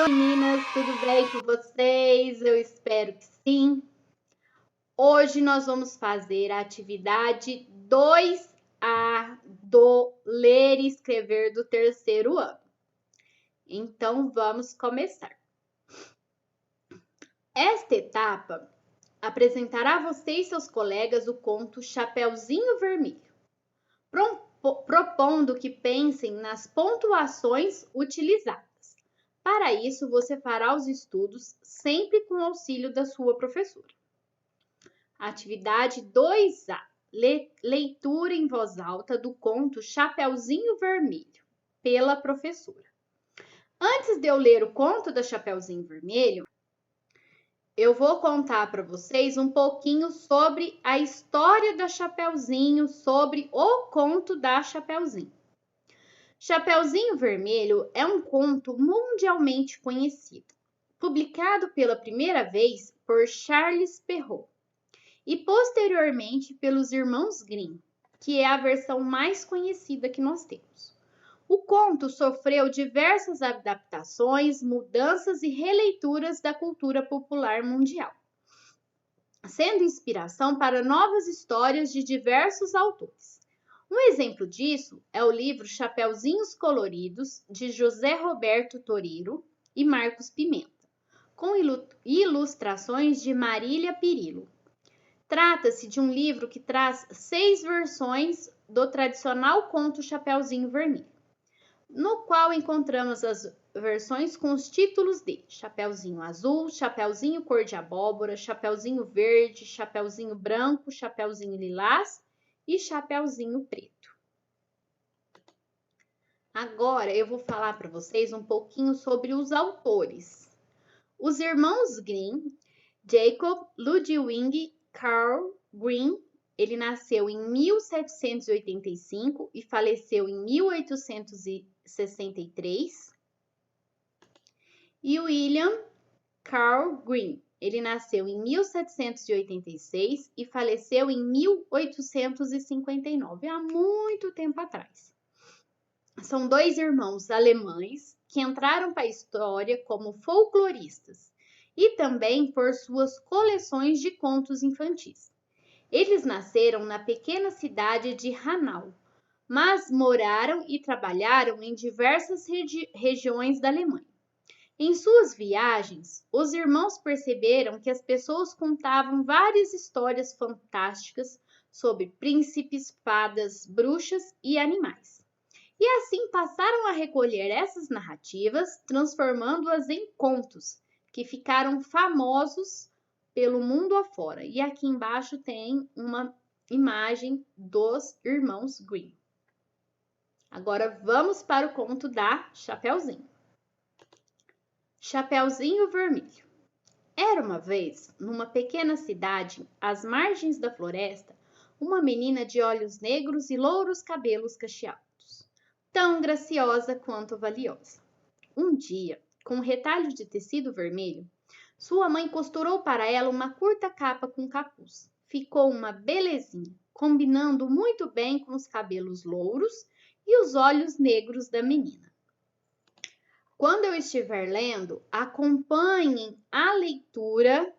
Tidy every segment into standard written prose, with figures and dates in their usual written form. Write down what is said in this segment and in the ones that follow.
meninas, tudo bem com vocês? Eu espero que sim. Hoje nós vamos fazer a atividade 2A do Ler e Escrever do terceiro ano. Então, vamos começar. Esta etapa apresentará a você e seus colegas o conto Chapeuzinho Vermelho, propondo que pensem nas pontuações utilizadas. Para isso, você fará os estudos sempre com o auxílio da sua professora. Atividade 2A. Leitura em voz alta do conto Chapeuzinho Vermelho, pela professora. Antes de eu ler o conto da Chapeuzinho Vermelho, eu vou contar para vocês um pouquinho sobre a história da Chapeuzinho, sobre o conto da Chapeuzinho. Chapeuzinho Vermelho é um conto mundialmente conhecido, publicado pela primeira vez por Charles Perrault e posteriormente pelos irmãos Grimm, que é a versão mais conhecida que nós temos. O conto sofreu diversas adaptações, mudanças e releituras da cultura popular mundial, sendo inspiração para novas histórias de diversos autores. Um exemplo disso é o livro Chapeuzinhos Coloridos, de José Roberto Toriro e Marcos Pimenta, com ilustrações de Marília Pirillo. Trata-se de um livro que traz 6 versões do tradicional conto Chapeuzinho Vermelho, no qual encontramos as versões com os títulos de Chapeuzinho Azul, Chapeuzinho Cor de Abóbora, Chapeuzinho Verde, Chapeuzinho Branco, Chapeuzinho Lilás e Chapeuzinho Preto. Agora eu vou falar para vocês um pouquinho sobre os autores. Os irmãos Grimm, Jacob Ludwig Carl Grimm, ele nasceu em 1785 e faleceu em 1863. E William Carl Grimm, ele nasceu em 1786 e faleceu em 1859, há muito tempo atrás. São 2 irmãos alemães que entraram para a história como folcloristas e também por suas coleções de contos infantis. Eles nasceram na pequena cidade de Hanau, mas moraram e trabalharam em diversas regiões da Alemanha. Em suas viagens, os irmãos perceberam que as pessoas contavam várias histórias fantásticas sobre príncipes, fadas, bruxas e animais. E assim passaram a recolher essas narrativas, transformando-as em contos, que ficaram famosos pelo mundo afora. E aqui embaixo tem uma imagem dos irmãos Grimm. Agora vamos para o conto da Chapeuzinho. Chapeuzinho Vermelho. Era uma vez, numa pequena cidade, às margens da floresta, uma menina de olhos negros e louros cabelos cacheados, tão graciosa quanto valiosa. Um dia, com um retalho de tecido vermelho, sua mãe costurou para ela uma curta capa com capuz. Ficou uma belezinha, combinando muito bem com os cabelos louros e os olhos negros da menina. Quando eu estiver lendo, acompanhem a leitura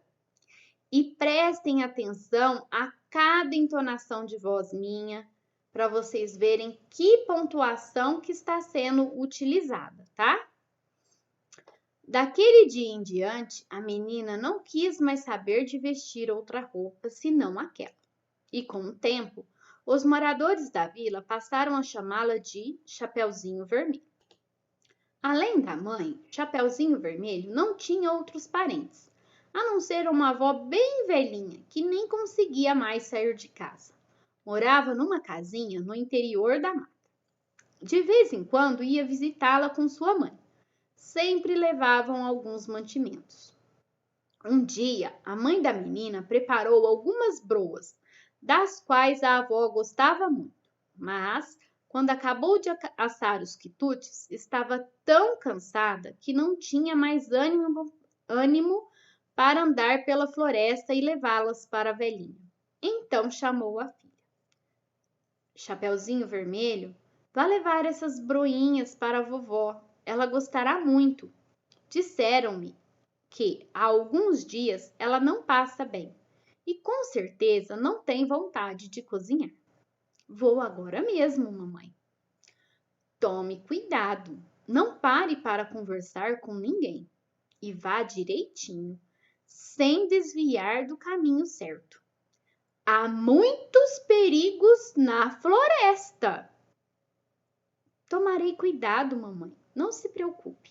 e prestem atenção a cada entonação de voz minha, para vocês verem que pontuação que está sendo utilizada, tá? Daquele dia em diante, a menina não quis mais saber de vestir outra roupa senão aquela. E com o tempo, os moradores da vila passaram a chamá-la de Chapeuzinho Vermelho. Além da mãe, Chapeuzinho Vermelho não tinha outros parentes, a não ser uma avó bem velhinha que nem conseguia mais sair de casa. Morava numa casinha no interior da mata. De vez em quando ia visitá-la com sua mãe. Sempre levavam alguns mantimentos. Um dia, a mãe da menina preparou algumas broas, das quais a avó gostava muito, mas quando acabou de assar os quitutes, estava tão cansada que não tinha mais ânimo para andar pela floresta e levá-las para a velhinha. Então chamou a filha. Chapeuzinho Vermelho, vá levar essas broinhas para a vovó, ela gostará muito. Disseram-me que há alguns dias ela não passa bem e com certeza não tem vontade de cozinhar. Vou agora mesmo, mamãe. Tome cuidado, não pare para conversar com ninguém e vá direitinho, sem desviar do caminho certo. Há muitos perigos na floresta. Tomarei cuidado, mamãe, não se preocupe.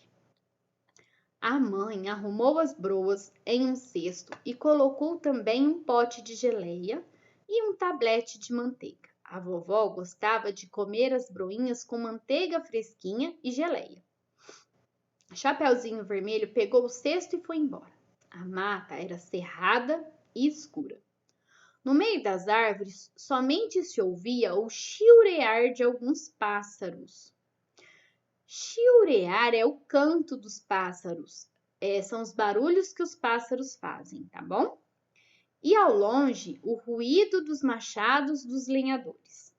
A mãe arrumou as broas em um cesto e colocou também um pote de geleia e um tablete de manteiga. A vovó gostava de comer as broinhas com manteiga fresquinha e geleia. Chapeuzinho Vermelho pegou o cesto e foi embora. A mata era cerrada e escura. No meio das árvores, somente se ouvia o chiurear de alguns pássaros. Chiurear é o canto dos pássaros. São os barulhos que os pássaros fazem, tá bom? E ao longe, o ruído dos machados dos lenhadores.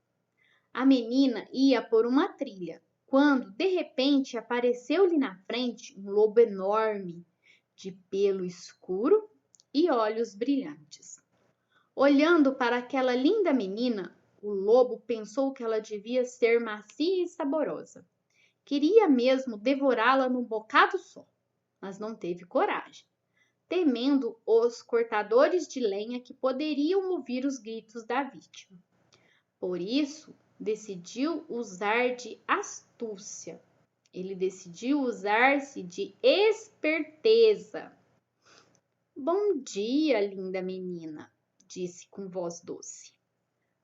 A menina ia por uma trilha, quando, de repente, apareceu-lhe na frente um lobo enorme, de pelo escuro e olhos brilhantes. Olhando para aquela linda menina, o lobo pensou que ela devia ser macia e saborosa. Queria mesmo devorá-la num bocado só, mas não teve coragem, temendo os cortadores de lenha que poderiam ouvir os gritos da vítima. Por isso, decidiu usar de astúcia. Ele decidiu usar-se de esperteza. Bom dia, linda menina, disse com voz doce.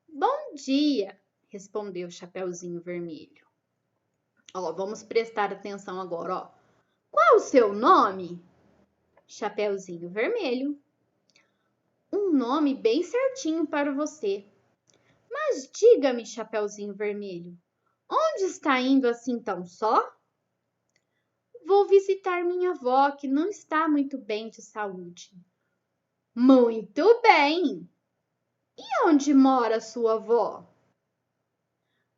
Bom dia, respondeu Chapeuzinho Vermelho. Vamos prestar atenção agora, Qual o seu nome? Chapeuzinho Vermelho. Um nome bem certinho para você. Mas diga-me, Chapeuzinho Vermelho, onde está indo assim tão só? Vou visitar minha avó, que não está muito bem de saúde. Muito bem! E onde mora sua avó?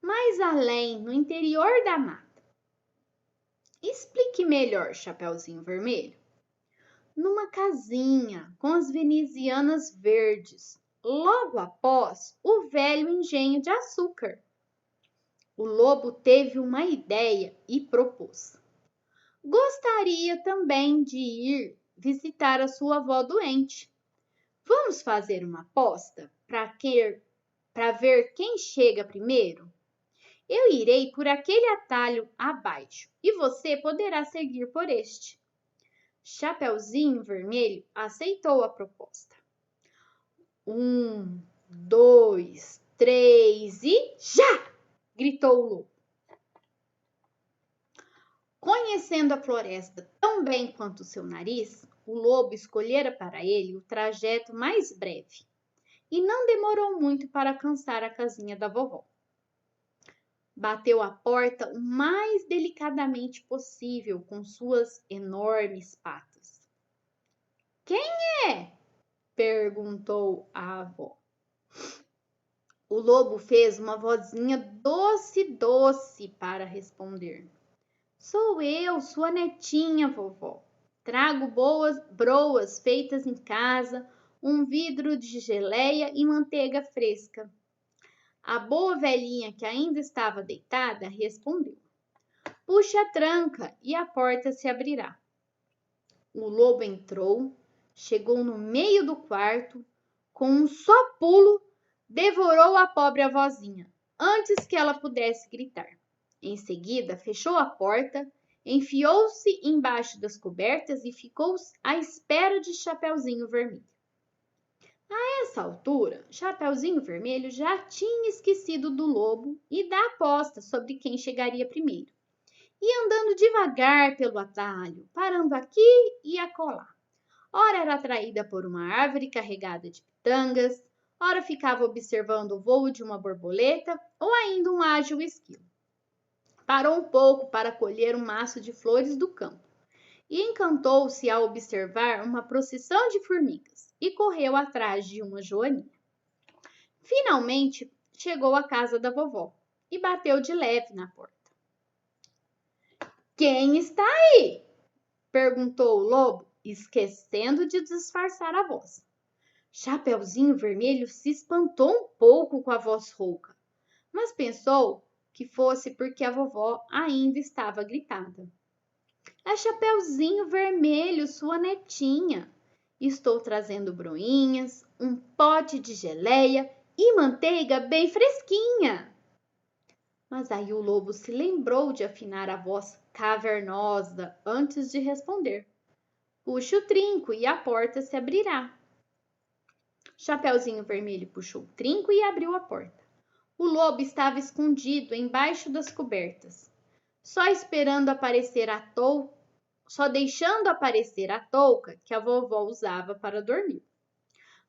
Mais além, no interior da mata. Explique melhor, Chapeuzinho Vermelho. Numa casinha com as venezianas verdes, logo após o velho engenho de açúcar. O lobo teve uma ideia e propôs. Gostaria também de ir visitar a sua avó doente. Vamos fazer uma aposta para ver quem chega primeiro? Eu irei por aquele atalho abaixo e você poderá seguir por este. Chapeuzinho Vermelho aceitou a proposta. 1, 2, 3 e já! Gritou o lobo. Conhecendo a floresta tão bem quanto o seu nariz, o lobo escolhera para ele o trajeto mais breve e não demorou muito para alcançar a casinha da vovó. Bateu a porta o mais delicadamente possível com suas enormes patas. Quem é? Perguntou a avó. O lobo fez uma vozinha doce para responder. Sou eu, sua netinha, vovó. Trago boas broas feitas em casa, um vidro de geleia e manteiga fresca. A boa velhinha, que ainda estava deitada, respondeu. Puxe a tranca e a porta se abrirá. O lobo entrou, chegou no meio do quarto, com um só pulo, devorou a pobre avózinha, antes que ela pudesse gritar. Em seguida, fechou a porta, enfiou-se embaixo das cobertas e ficou à espera de Chapeuzinho Vermelho. A essa altura, Chapeuzinho Vermelho já tinha esquecido do lobo e da aposta sobre quem chegaria primeiro. E andando devagar pelo atalho, parando aqui e acolá. Ora era atraída por uma árvore carregada de pitangas, ora ficava observando o voo de uma borboleta ou ainda um ágil esquilo. Parou um pouco para colher um maço de flores do campo e encantou-se ao observar uma procissão de formigas e correu atrás de uma joaninha. Finalmente chegou à casa da vovó e bateu de leve na porta. Quem está aí? perguntou o lobo, esquecendo de disfarçar a voz. Chapeuzinho Vermelho se espantou um pouco com a voz rouca, mas pensou que fosse porque a vovó ainda estava gritada. É Chapeuzinho Vermelho, sua netinha. Estou trazendo broinhas, um pote de geleia e manteiga bem fresquinha. Mas aí o lobo se lembrou de afinar a voz cavernosa antes de responder. Puxe o trinco e a porta se abrirá. Chapeuzinho Vermelho puxou o trinco e abriu a porta. O lobo estava escondido embaixo das cobertas, só esperando aparecer a touca, só deixando aparecer a touca que a vovó usava para dormir.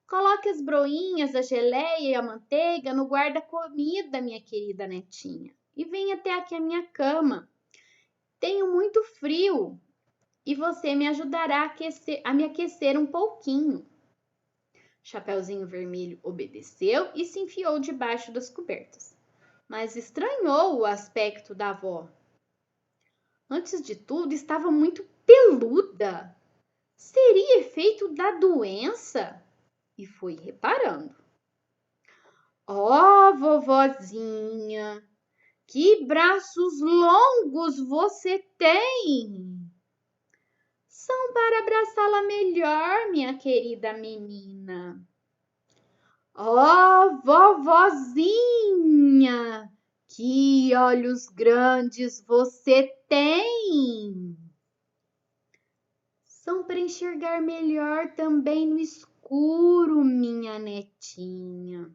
Coloque as broinhas, a geleia e a manteiga no guarda-comida, minha querida netinha, e venha até aqui a minha cama. Tenho muito frio e você me ajudará a me aquecer um pouquinho. Chapeuzinho Vermelho obedeceu e se enfiou debaixo das cobertas, mas estranhou o aspecto da avó. Antes de tudo, estava muito peluda. Seria efeito da doença? E foi reparando. Ó, vovozinha, que braços longos você tem! São para abraçá-la melhor, minha querida menina. Ó, vovozinha, que olhos grandes você tem! São para enxergar melhor também no escuro, minha netinha.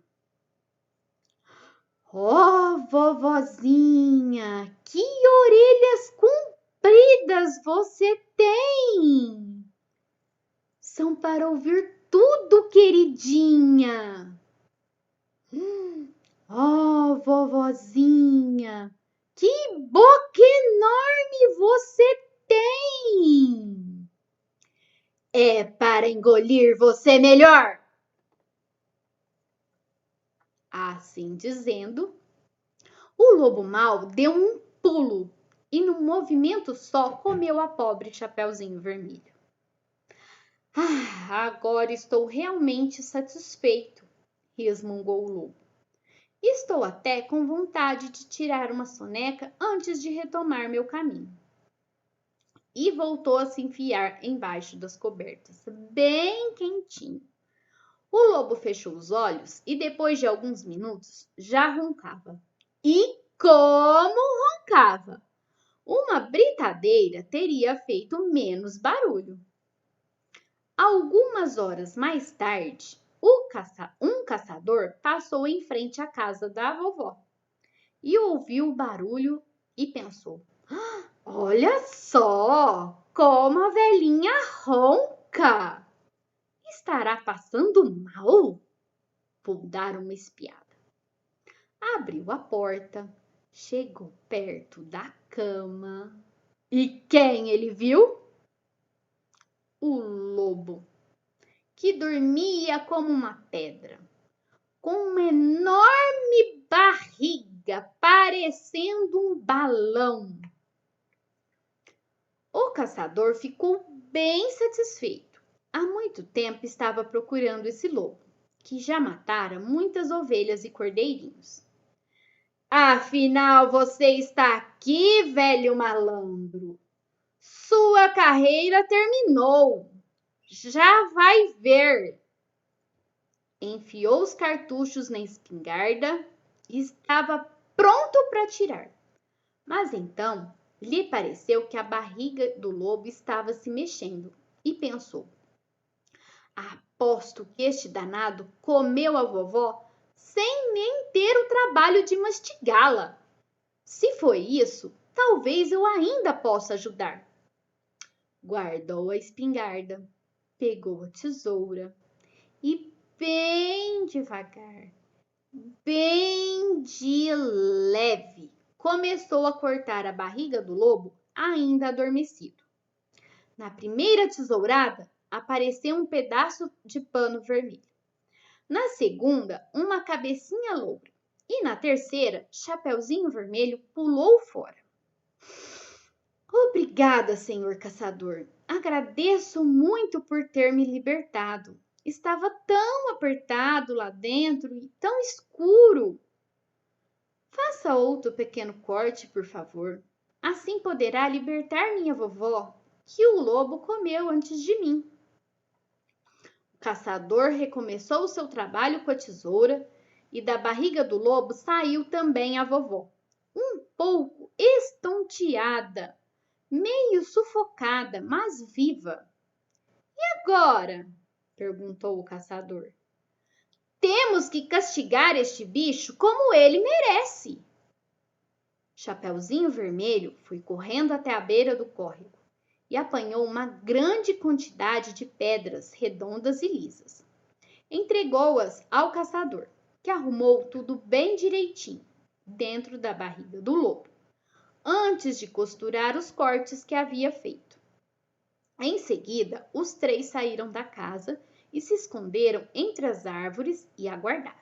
Ó, vovozinha, que orelhas compridas você tem! São para ouvir tudo, queridinha. Ó, vovozinha, que boca enorme você tem! É para engolir você melhor. Assim dizendo, o lobo mau deu um pulo e, num movimento só, comeu a pobre Chapeuzinho Vermelho. Ah, agora estou realmente satisfeito, resmungou o lobo. Estou até com vontade de tirar uma soneca antes de retomar meu caminho. E voltou a se enfiar embaixo das cobertas, bem quentinho. O lobo fechou os olhos e, depois de alguns minutos, já roncava. E como roncava! Uma britadeira teria feito menos barulho. Algumas horas mais tarde, um caçador passou em frente à casa da vovó e ouviu o barulho e pensou: olha só como a velhinha ronca! Estará passando mal? Vou dar uma espiada. Abriu a porta, chegou perto da cama e quem ele viu? O lobo, que dormia como uma pedra, com uma enorme barriga parecendo um balão. O caçador ficou bem satisfeito. Há muito tempo estava procurando esse lobo, que já matara muitas ovelhas e cordeirinhos. Afinal, você está aqui, velho malandro. Sua carreira terminou. Já vai ver. Enfiou os cartuchos na espingarda e estava pronto para atirar. Mas então lhe pareceu que a barriga do lobo estava se mexendo e pensou: aposto que este danado comeu a vovó sem nem ter o trabalho de mastigá-la. Se foi isso, talvez eu ainda possa ajudar. Guardou a espingarda, pegou a tesoura e bem devagar, bem de leve, começou a cortar a barriga do lobo ainda adormecido. Na primeira tesourada, apareceu um pedaço de pano vermelho. Na segunda, uma cabecinha loura. E na terceira, Chapeuzinho Vermelho pulou fora. Obrigada, senhor caçador. Agradeço muito por ter me libertado. Estava tão apertado lá dentro e tão escuro. Faça outro pequeno corte, por favor. Assim poderá libertar minha vovó, que o lobo comeu antes de mim. O caçador recomeçou o seu trabalho com a tesoura e da barriga do lobo saiu também a vovó, um pouco estonteada, meio sufocada, mas viva. E agora? Perguntou o caçador. Temos que castigar este bicho como ele merece. Chapeuzinho Vermelho foi correndo até a beira do córrego e apanhou uma grande quantidade de pedras redondas e lisas. Entregou-as ao caçador, que arrumou tudo bem direitinho dentro da barriga do lobo, antes de costurar os cortes que havia feito. Em seguida, os três saíram da casa e se esconderam entre as árvores e aguardaram.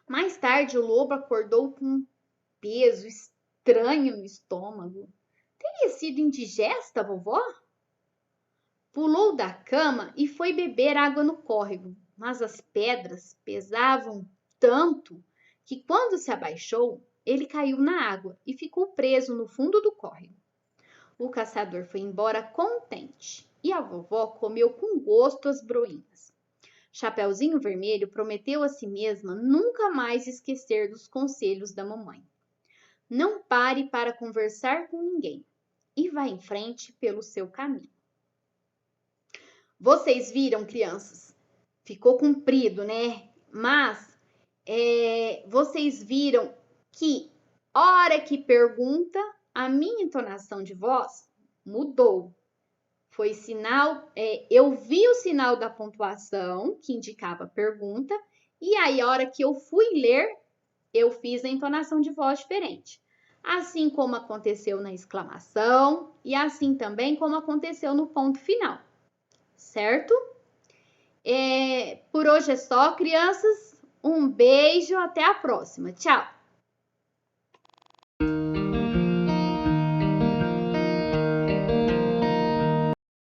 Mais tarde, o lobo acordou com um peso estranho no estômago. Teria sido indigesta, vovó? Pulou da cama e foi beber água no córrego, mas as pedras pesavam tanto que, quando se abaixou, ele caiu na água e ficou preso no fundo do córrego. O caçador foi embora contente e a vovó comeu com gosto as broinhas. Chapeuzinho Vermelho prometeu a si mesma nunca mais esquecer dos conselhos da mamãe. Não pare para conversar com ninguém e vá em frente pelo seu caminho. Vocês viram, crianças? Ficou comprido, né? Mas vocês viram que, hora que pergunta, a minha entonação de voz mudou. Foi sinal, eu vi o sinal da pontuação, que indicava a pergunta, e aí, a hora que eu fui ler, eu fiz a entonação de voz diferente. Assim como aconteceu na exclamação, e assim também como aconteceu no ponto final. Certo? Por hoje é só, crianças. Um beijo, até a próxima. Tchau!